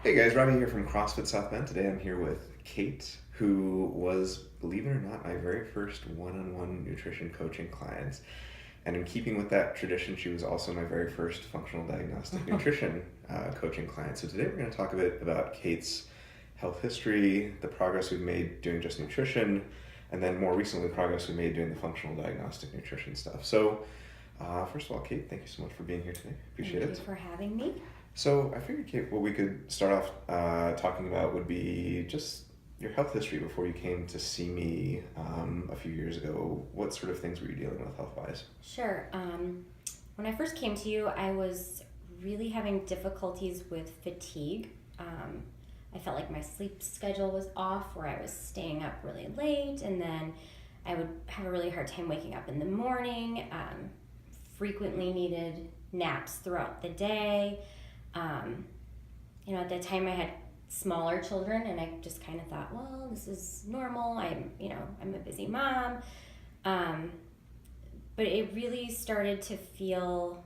Hey guys, Robbie here from CrossFit South Bend. Today I'm here with Kate, who was, believe it or not, my very first one-on-one nutrition coaching client. And in keeping with that tradition, she was also my very first functional diagnostic nutrition coaching client. So today we're going to talk a bit about Kate's health history, the progress we've made doing just nutrition, and then more recently the progress we made doing the functional diagnostic nutrition stuff. So first of all, Kate, thank you so much for being here today. Appreciate it. Thank you for having me. So I figured, Kate, what we could start off talking about would be just your health history before you came to see me a few years ago. What sort of things were you dealing with health-wise? Sure. When I first came to you, I was really having difficulties with fatigue. I felt like my sleep schedule was off, where I was staying up really late, and then I would have a really hard time waking up in the morning, frequently needed naps throughout the day. At that time I had smaller children, and I just kind of thought, well, this is normal. I'm a busy mom. But it really started to feel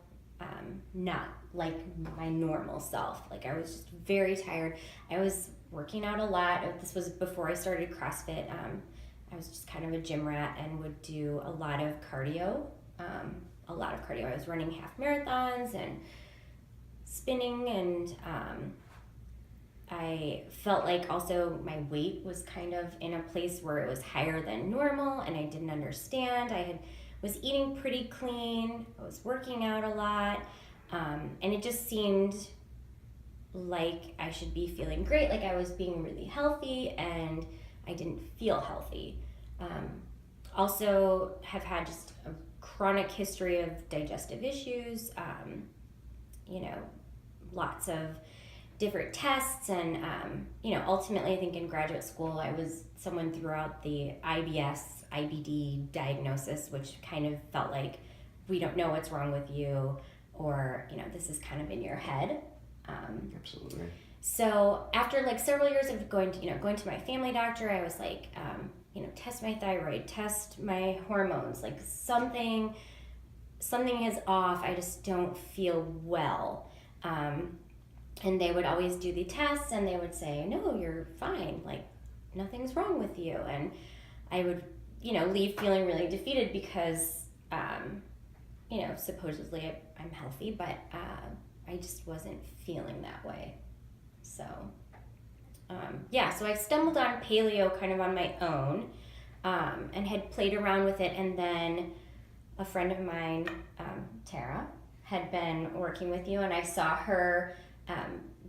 not like my normal self. Like I was just very tired. I was working out a lot. This was before I started CrossFit. I was just kind of a gym rat and would do a lot of cardio. I was running half marathons and spinning, and I felt like also my weight was kind of in a place where it was higher than normal, and I didn't understand. Was eating pretty clean, I was working out a lot, and it just seemed like I should be feeling great, like I was being really healthy, and I didn't feel healthy. Also have had just a chronic history of digestive issues, lots of different tests, and ultimately I think in graduate school I was someone throughout the IBD diagnosis, which kind of felt like we don't know what's wrong with you, or this is kind of in your head. Absolutely. So after like several years of going to my family doctor, I was like, test my thyroid, test my hormones, like something is off. I just don't feel well. And they would always do the tests, and they would say, no, you're fine, like nothing's wrong with you. And I would, leave feeling really defeated because, supposedly I'm healthy, but I just wasn't feeling that way. So, so I stumbled on paleo kind of on my own, and had played around with it. And then a friend of mine, Tara, had been working with you, and I saw her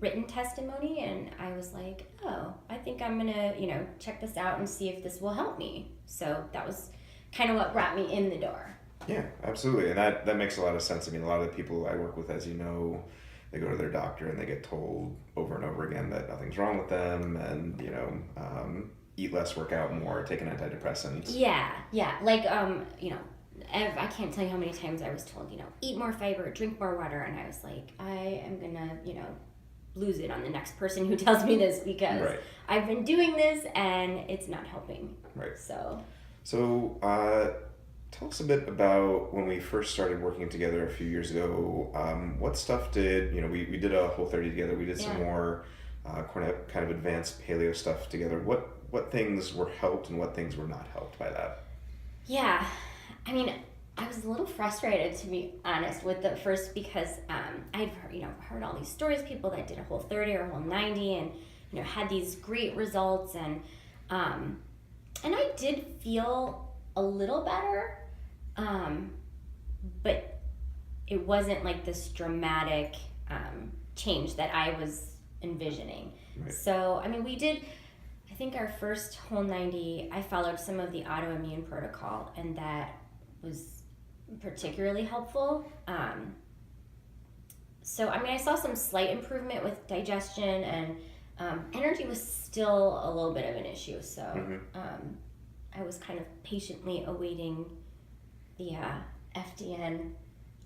written testimony, and I was like, oh, I think I'm gonna, check this out and see if this will help me. So that was kind of what brought me in the door. Yeah, absolutely. And that makes a lot of sense. I mean, a lot of the people I work with, as you know, they go to their doctor and they get told over and over again that nothing's wrong with them, and, eat less, work out more, take an antidepressant. Yeah. Like, I can't tell you how many times I was told, eat more fiber, drink more water, and I was like, I am gonna, lose it on the next person who tells me this, because Right. I've been doing this and it's not helping. Right. So tell us a bit about when we first started working together a few years ago. What stuff did, we did a Whole30 together, we did some more kind of advanced paleo stuff together. What things were helped and what things were not helped by that? Yeah, I mean, I was a little frustrated, to be honest, with the first, because I'd heard all these stories, people that did a Whole30 or a Whole90, and had these great results, and I did feel a little better, but it wasn't like this dramatic change that I was envisioning. Right. So, I mean, we did, I think our first Whole90, I followed some of the autoimmune protocol, and that was particularly helpful. So, I mean, I saw some slight improvement with digestion, and energy was still a little bit of an issue. So, I was kind of patiently awaiting the FDN,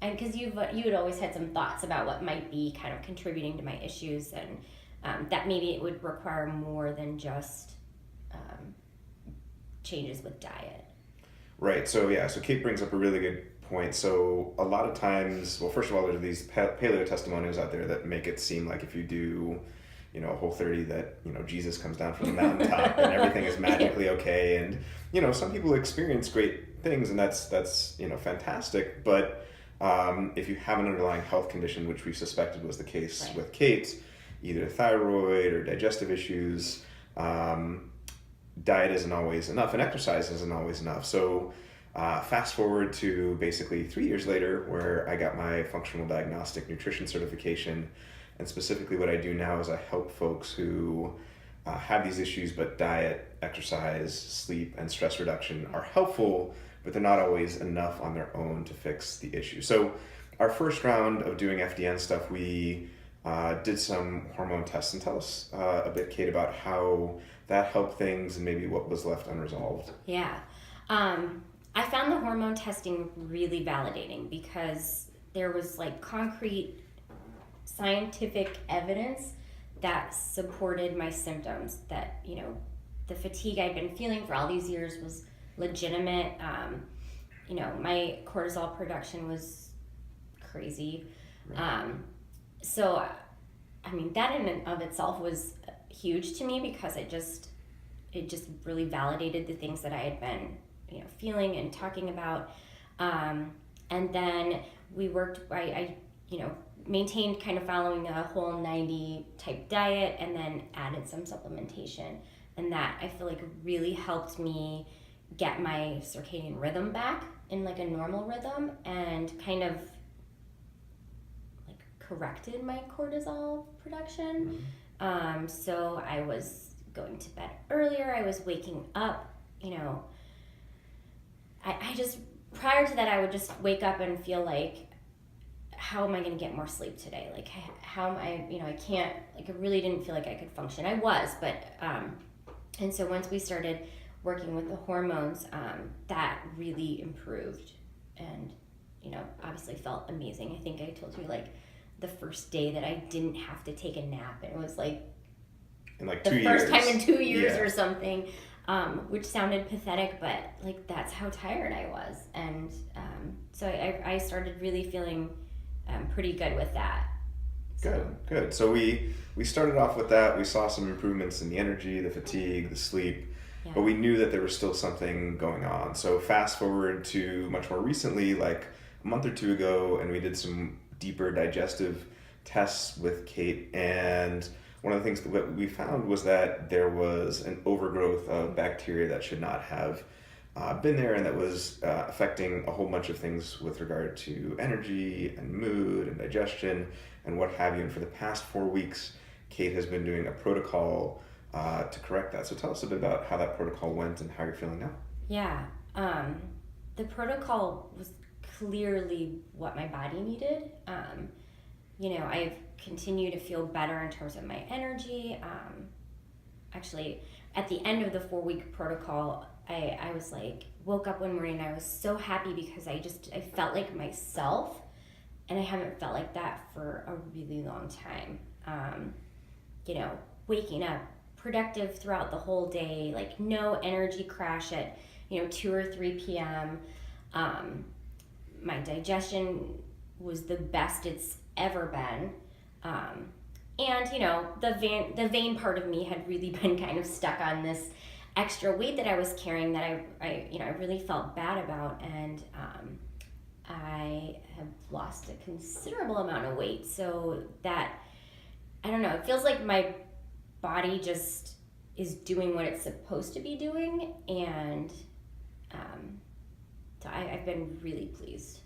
and because you had always had some thoughts about what might be kind of contributing to my issues, and that maybe it would require more than just changes with diet. Right. So Kate brings up a really good point. So a lot of times, well, first of all, there's these paleo testimonials out there that make it seem like if you do, Whole30 that, Jesus comes down from the mountaintop and everything is magically okay. And, some people experience great things, and that's fantastic. But if you have an underlying health condition, which we suspected was the case Right. with Kate, either thyroid or digestive issues, diet isn't always enough and exercise isn't always enough. So fast forward to basically 3 years later, where I got my Functional Diagnostic Nutrition certification. And specifically what I do now is I help folks who have these issues, but diet, exercise, sleep, and stress reduction are helpful, but they're not always enough on their own to fix the issue. So our first round of doing FDN stuff, we did some hormone tests. And tell us a bit, Kate, about how that helped things and maybe what was left unresolved. Yeah. I found the hormone testing really validating because there was like concrete scientific evidence that supported my symptoms, that, the fatigue I'd been feeling for all these years was legitimate. My cortisol production was crazy. Right. So, that in and of itself was huge to me because it just really validated the things that I had been, feeling and talking about. And then we worked, I maintained kind of following a whole 90 type diet and then added some supplementation. And that I feel like really helped me get my circadian rhythm back in like a normal rhythm and kind of like corrected my cortisol production. So I was going to bed earlier. I was waking up, I just, prior to that, I would just wake up and feel like, how am I going to get more sleep today? Like, how am I, I can't, like, I really didn't feel like I could function. I was, but, and so once we started working with the hormones, that really improved and, obviously felt amazing. I think I told you, like, the first day that I didn't have to take a nap, it was like, in like the 2 years. first time in 2 years Yeah. or something, which sounded pathetic, but like that's how tired I was. And so I started really feeling pretty good with that. Good. So we started off with that. We saw some improvements in the energy, the fatigue, the sleep, but we knew that there was still something going on. So fast forward to much more recently, like a month or two ago, and we did some deeper digestive tests with Kate. And one of the things that we found was that there was an overgrowth of bacteria that should not have been there, and that was affecting a whole bunch of things with regard to energy and mood and digestion and what have you. And for the past 4 weeks, Kate has been doing a protocol to correct that. So tell us a bit about how that protocol went and how you're feeling now. Yeah. The protocol was clearly what my body needed. I've continued to feel better in terms of my energy. Actually, at the end of the 4-week protocol, I was like, woke up one morning and I was so happy because I felt like myself, and I haven't felt like that for a really long time. Waking up productive throughout the whole day, like no energy crash at 2 or 3 p.m. My digestion was the best it's ever been. And the vain part of me had really been kind of stuck on this extra weight that I was carrying that I really felt bad about, and I have lost a considerable amount of weight. So that, I don't know, it feels like my body just is doing what it's supposed to be doing, and so I've been really pleased.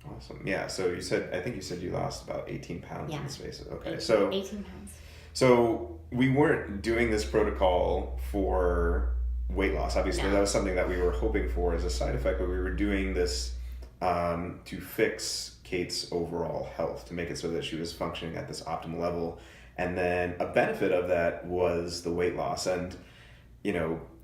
Awesome. Yeah. So I think you said you lost about 18 pounds in the space. Okay. 18 pounds. So we weren't doing this protocol for weight loss. Obviously, that was something that we were hoping for as a side effect, but we were doing this to fix Kate's overall health, to make it so that she was functioning at this optimal level. And then a benefit of that was the weight loss. And,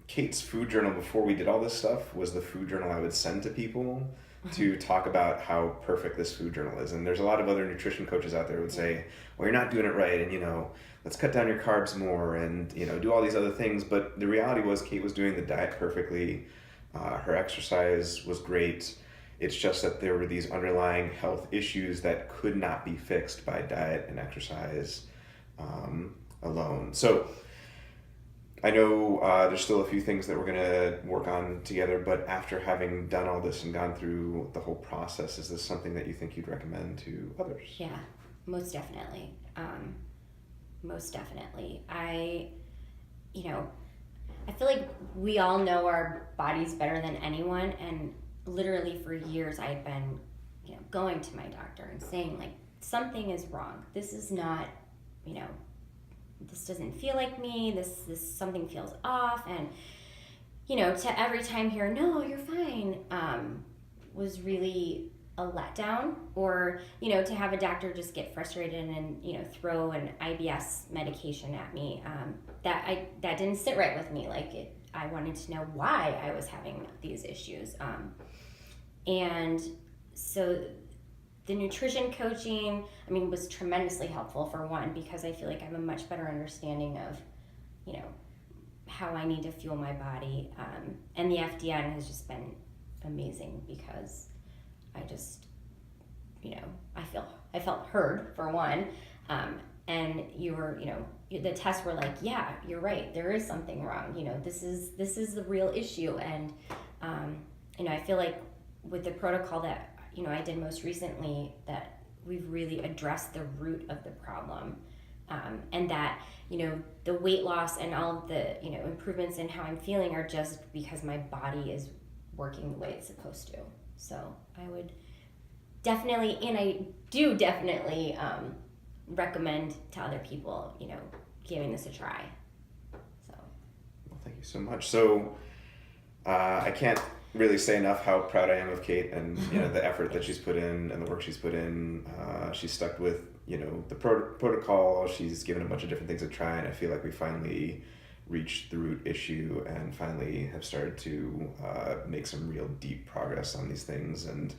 Kate's food journal before we did all this stuff was the food journal I would send to people to talk about how perfect this food journal is. And there's a lot of other nutrition coaches out there who would say, well, you're not doing it right, and let's cut down your carbs more, and do all these other things. But the reality was Kate was doing the diet perfectly. Her exercise was great. It's just that there were these underlying health issues that could not be fixed by diet and exercise. alone. So I know there's still a few things that we're going to work on together, but after having done all this and gone through the whole process, is this something that you think you'd recommend to others? Yeah, most definitely. Most definitely. I feel like we all know our bodies better than anyone, and literally for years I had been, going to my doctor and saying like, something is wrong. This is not, this doesn't feel like me. This something feels off, and to every time hear no, you're fine, was really a letdown. Or to have a doctor just get frustrated and throw an IBS medication at me, that didn't sit right with me. I wanted to know why I was having these issues, and so the nutrition coaching, was tremendously helpful, for one, because I feel like I have a much better understanding of how I need to fuel my body, and the FDN has just been amazing, because I just, I felt heard, for one, and the tests were like, yeah, you're right, there is something wrong. This is the real issue, and I feel like with the protocol that I did most recently, that we've really addressed the root of the problem, and that the weight loss and all of the improvements in how I'm feeling are just because my body is working the way it's supposed to. So I would definitely, and I do definitely recommend to other people, giving this a try. So. Well, thank you so much. So I can't really say enough how proud I am of Kate, and the effort that she's put in and the work she's put in. She's stuck with the protocol. She's given a bunch of different things a try, and I feel like we finally reached the root issue and finally have started to make some real deep progress on these things. And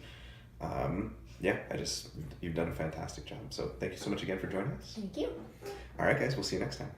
you've done a fantastic job. So thank you so much again for joining us. Thank you. All right, guys, we'll see you next time.